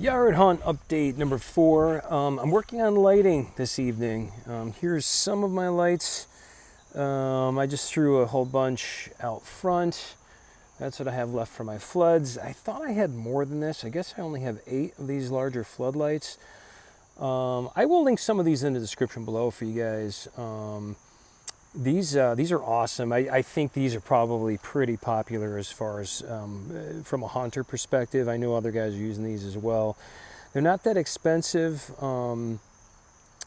Yard hunt update number 4. I'm working on lighting this evening. Here's some of my lights. I just threw a whole bunch out front. That's what I have left for my floods. I thought I had more than this. I guess I only have 8 of these larger floodlights. I will link some of these in the description below for you guys. These are awesome. I think these are probably pretty popular as far as from a hunter perspective. I know other guys are using these as well. They're not that expensive.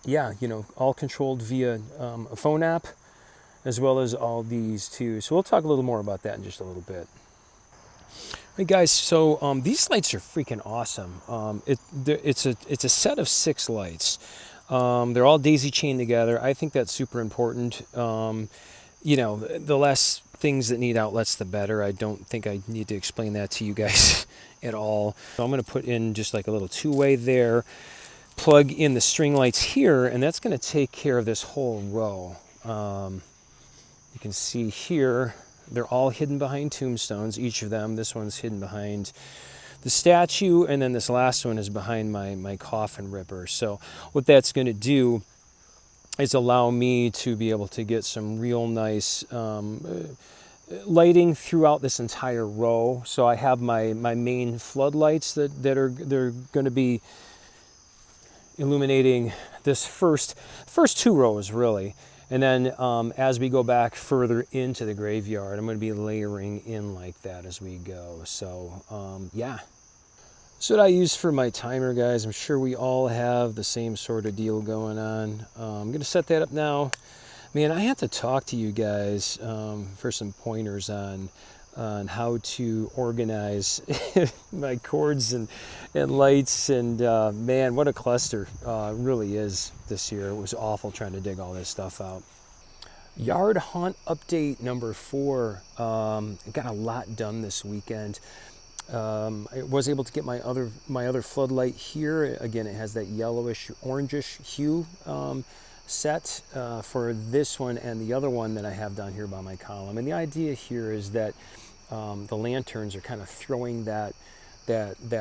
Yeah, you know, all controlled via a phone app, as well as all these too. So we'll talk a little more about that in just a little bit. Hey guys, so these lights are freaking awesome. It's a set of 6 lights. They're all daisy chained together. I think that's super important. You know, the less things that need outlets, the better. I don't think I need to explain that to you guys at all. So I'm going to put in just like a little 2-way there, plug in the string lights here, and that's going to take care of this whole row. You can see here, they're all hidden behind tombstones, each of them. This one's hidden behind the statue, and then this last one is behind my coffin ripper. So what that's going to do is allow me to be able to get some real nice lighting throughout this entire row. So I have my main floodlights they're going to be illuminating this first 2 rows really. And then as we go back further into the graveyard, I'm going to be layering in like that as we go. So yeah. So what I use for my timer, guys, I'm sure we all have the same sort of deal going on. I'm going to set that up now. Man, I have to talk to you guys for some pointers on how to organize my cords and lights. And man, what a cluster really is this year. It was awful trying to dig all this stuff out. Yard hunt update number 4. I got a lot done this weekend. I was able to get my other floodlight here. Again, it has that yellowish orangish hue set for this one and the other one that I have down here by my column. And the idea here is that the lanterns are kind of throwing that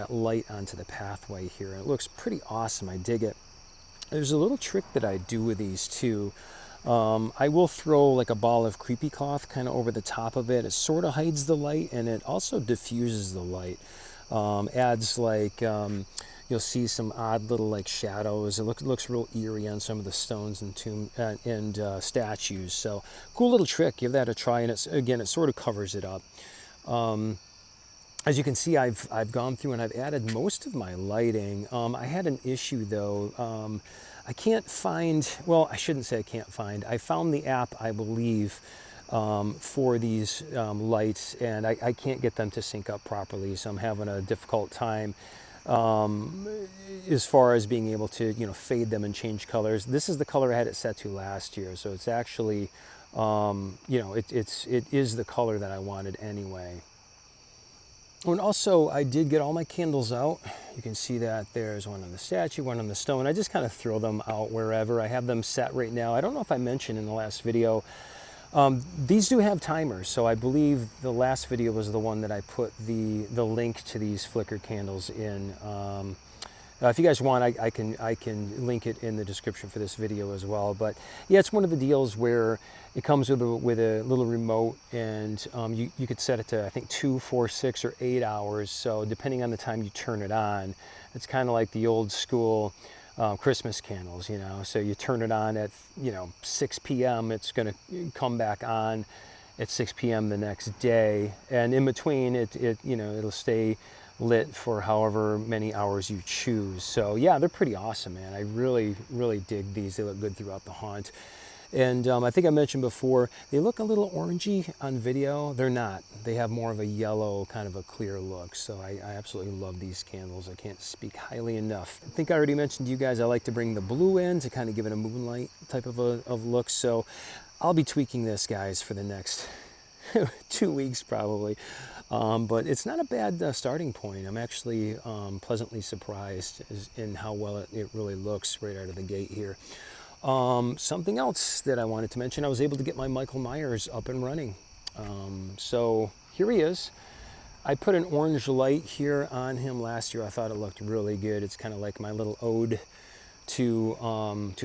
light onto the pathway here. And it looks pretty awesome. I dig it. There's a little trick that I do with these too. I will throw like a ball of creepy cloth kind of over the top of it. It sort of hides the light, and it also diffuses the light. Adds like, you'll see some odd little like shadows. It looks real eerie on some of the stones and statues. So cool little trick. Give that a try, and it sort of covers it up. As you can see, I've gone through and I've added most of my lighting. I had an issue though. I can't find, well, I shouldn't say I can't find. I found the app, I believe, for these lights, and I can't get them to sync up properly, so I'm having a difficult time as far as being able to, you know, fade them and change colors. This is the color I had it set to last year, so it's actually, you know, it is the color that I wanted anyway. And also, I did get all my candles out. You can see that there's one on the statue, one on the stone. I just kind of throw them out wherever. I have them set right now. I don't know if I mentioned in the last video, these do have timers. So I believe the last video was the one that I put the link to these flicker candles in. If you guys want, I can link it in the description for this video as well. But yeah, it's one of the deals where it comes with a little remote, and you could set it to, I think, 2, 4, 6, or 8 hours. So depending on the time you turn it on, it's kind of like the old school Christmas candles, you know. So you turn it on at, you know, 6 p.m. It's going to come back on at 6 p.m. the next day, and in between, you know, it'll stay lit for however many hours you choose. So yeah, they're pretty awesome, man. I really dig these. They look good throughout the hunt. And I think I mentioned before, they look a little orangey on video. They're not. They have more of a yellow, kind of a clear look. So I absolutely love these candles. I can't speak highly enough. I think I already mentioned to you guys I like to bring the blue in to kind of give it a moonlight type of look. So I'll be tweaking this, guys, for the next 2 weeks probably. But it's not a bad starting point. I'm actually pleasantly surprised in how well it really looks right out of the gate here. Something else that I wanted to mention, I was able to get my Mikey Myers up and running. So here he is. I put an orange light here on him last year. I thought it looked really good. It's kind of like my little ode to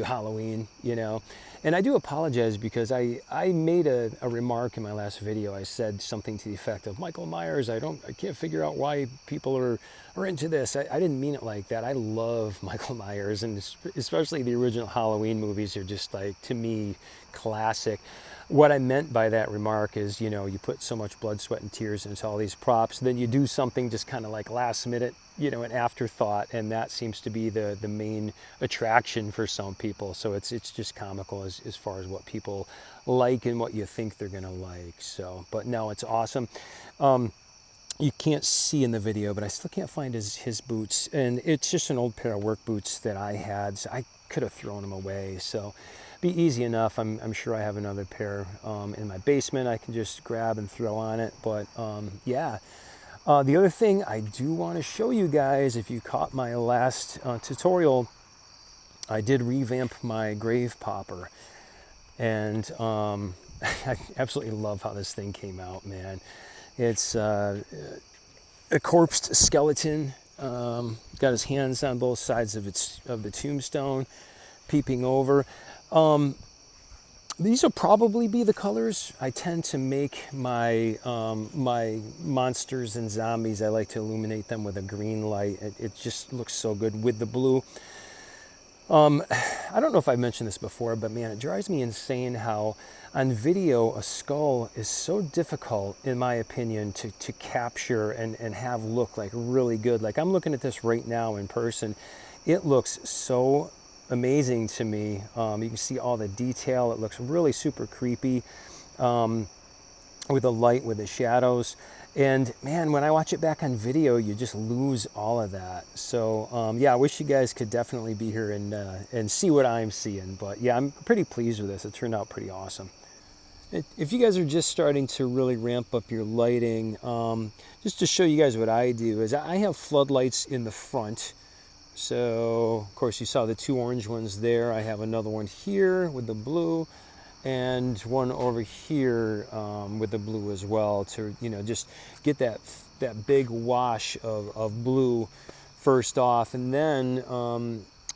Halloween, you know. And I do apologize because I made a remark in my last video. I said something to the effect of Michael Myers. I can't figure out why people are into this. I didn't mean it like that. I love Michael Myers, and especially the original Halloween movies are just like, to me, classic. What I meant by that remark is, you know, you put so much blood, sweat, and tears into all these props, then you do something just kind of like last minute, you know, an afterthought, and that seems to be the main attraction for some people. So it's just comical as far as what people like and what you think they're gonna like. So, but no, it's awesome. You can't see in the video, but I still can't find his boots, and it's just an old pair of work boots that I had, so I could have thrown them away. So be easy enough. I'm sure I have another pair in my basement I can just grab and throw on it. But yeah. The other thing I do want to show you guys, if you caught my last tutorial, I did revamp my grave popper, and I absolutely love how this thing came out, man. It's a corpsed skeleton, got his hands on both sides of the tombstone, peeping over. These will probably be the colors I tend to make my my monsters and zombies. I like to illuminate them with a green light. It just looks so good with the blue. I don't know if I mentioned this before, but man, it drives me insane how on video a skull is so difficult, in my opinion, to capture and have look like really good. Like, I'm looking at this right now in person. It looks so amazing to me. You can see all the detail. It looks really super creepy with the light, with the shadows. And man, when I watch it back on video, you just lose all of that. So yeah, I wish you guys could definitely be here and see what I'm seeing. But yeah, I'm pretty pleased with this. It turned out pretty awesome. If you guys are just starting to really ramp up your lighting, just to show you guys what I do is I have floodlights in the front. So of course you saw the two orange ones there. I have another one here with the blue, and one over here with the blue as well, to, you know, just get that big wash of blue first off. And then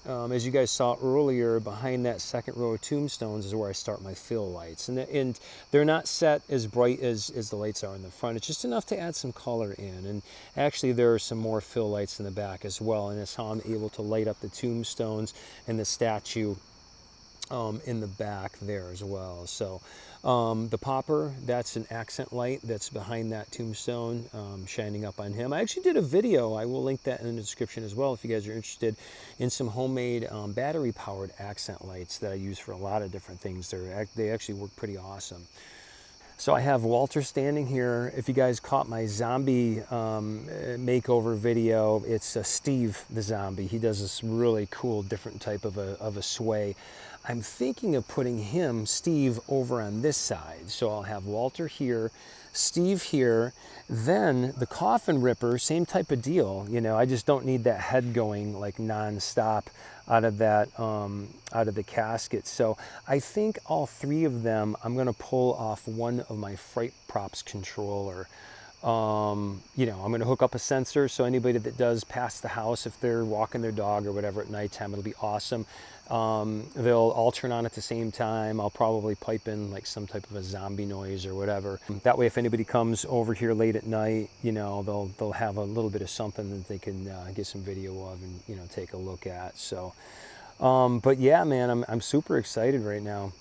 as you guys saw earlier, behind that second row of tombstones is where I start my fill lights, and they're not set as bright as the lights are in the front. It's just enough to add some color in. And actually there are some more fill lights in the back as well, and that's how I'm able to light up the tombstones and the statue in the back there as well. So the popper, that's an accent light that's behind that tombstone, shining up on him. I actually did a video, I will link that in the description as well if you guys are interested, in some homemade battery powered accent lights that I use for a lot of different things. They actually work pretty awesome. So I have Walter standing here. If you guys caught my zombie makeover video, it's Steve the zombie. He does this really cool, different type of a sway. I'm thinking of putting him, Steve, over on this side. So I'll have Walter here, Steve here, then the coffin ripper, same type of deal. You know, I just don't need that head going like non-stop out of that out of the casket. So I think all three of them, I'm gonna pull off one of my Fright Props controller. You know, I'm gonna hook up a sensor, so anybody that does pass the house, if they're walking their dog or whatever at nighttime, it'll be awesome. They'll all turn on at the same time. I'll probably pipe in like some type of a zombie noise or whatever. That way, if anybody comes over here late at night, you know, they'll have a little bit of something that they can get some video of and, you know, take a look at. So, but yeah, man, I'm super excited right now.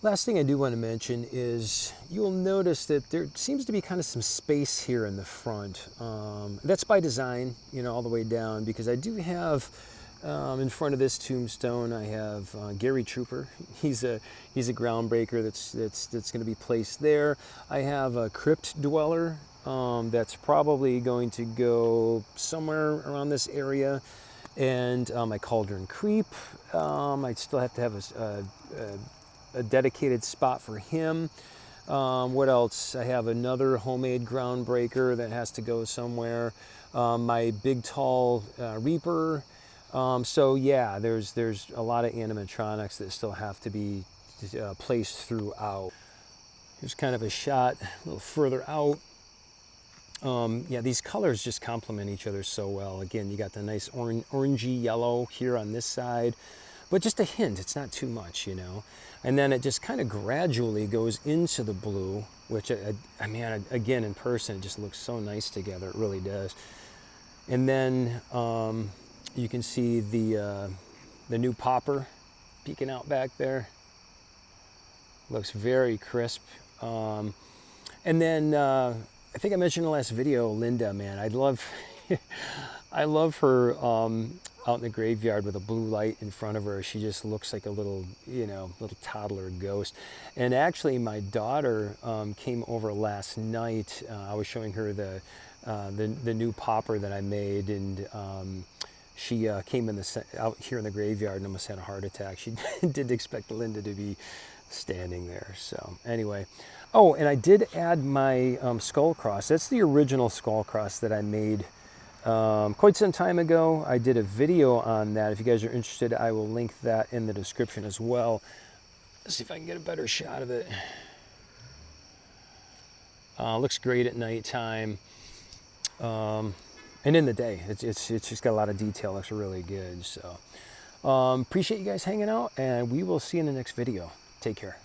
Last thing I do want to mention is you'll notice that there seems to be kind of some space here in the front. That's by design, you know, all the way down, because I do have in front of this tombstone, I have Gary Trooper. He's a groundbreaker that's going to be placed there. I have a Crypt Dweller that's probably going to go somewhere around this area, and my Cauldron Creep. I still have to have a dedicated spot for him. What else? I have another homemade groundbreaker that has to go somewhere. My big tall Reaper. So yeah, there's a lot of animatronics that still have to be placed throughout. Here's kind of a shot a little further out. yeah, these colors just complement each other so well. Again, you got the nice orangey yellow here on this side, but just a hint, it's not too much, you know. And then it just kind of gradually goes into the blue, which, I mean, again, in person, it just looks so nice together. It really does. And then you can see the new popper peeking out back there. Looks very crisp. And then I think I mentioned in the last video, Linda, man, I love, I love her out in the graveyard with a blue light in front of her. She just looks like a little, you know, little toddler ghost. And actually, my daughter came over last night. I was showing her the new popper that I made, and she came out here in the graveyard and almost had a heart attack. She didn't expect Linda to be standing there. So anyway, oh, and I did add my skull cross. That's the original skull cross that I made quite some time ago. I did a video on that. If you guys are interested, I will link that in the description as well. Let's see if I can get a better shot of it. Looks great at nighttime. And in the day, it's just got a lot of detail. Looks really good. So appreciate you guys hanging out, and we will see you in the next video. Take care.